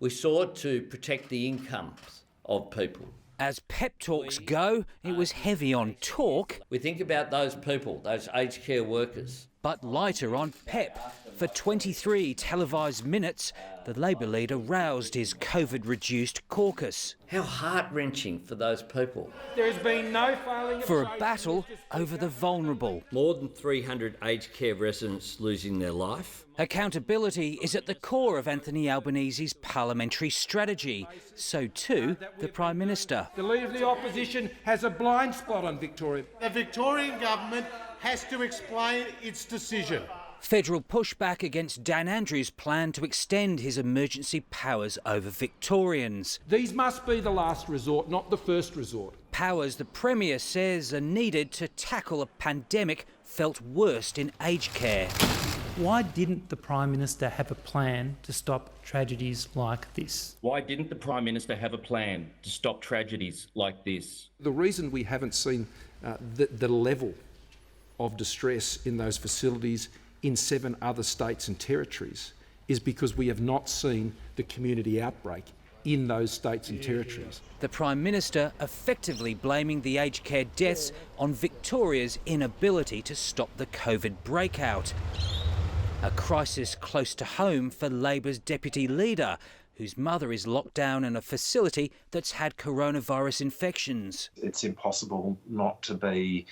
We sought to protect the incomes of people. As pep talks go, it was heavy on talk. We think about those people, those aged care workers. But lighter on pep. For 23 televised minutes, the Labor leader roused his COVID-reduced caucus. How heart-wrenching for those people. There has been no failing for a battle over the vulnerable. More than 300 aged care residents losing their life. Accountability is at the core of Anthony Albanese's parliamentary strategy. So too, the Prime Minister. The Leader of the Opposition has a blind spot on Victoria. The Victorian government has to explain its decision. Federal pushback against Dan Andrews' plan to extend his emergency powers over Victorians. These must be the last resort, not the first resort. Powers the Premier says are needed to tackle a pandemic felt worst in aged care. Why didn't the Prime Minister have a plan to stop tragedies like this? Why didn't the Prime Minister have a plan to stop tragedies like this? The reason we haven't seen the level of distress in those facilities in 7 other states and territories is because we have not seen the community outbreak in those states and territories. The Prime Minister effectively blaming the aged care deaths on Victoria's inability to stop the COVID breakout. A crisis close to home for Labor's deputy leader, whose mother is locked down in a facility that's had coronavirus infections. It's impossible not to be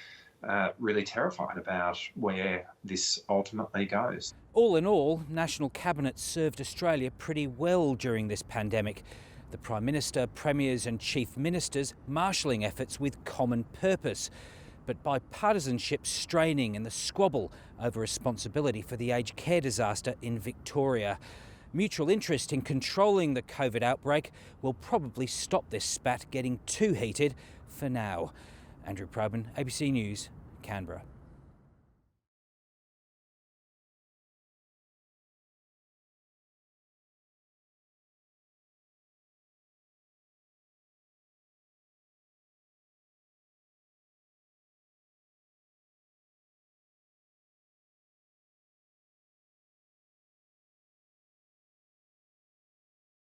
really terrified about where this ultimately goes. All in all, National Cabinet served Australia pretty well during this pandemic. The Prime Minister, Premiers and Chief Ministers marshalling efforts with common purpose. But bipartisanship straining in the squabble over responsibility for the aged care disaster in Victoria. Mutual interest in controlling the COVID outbreak will probably stop this spat getting too heated for now. Andrew Probyn, ABC News, Canberra.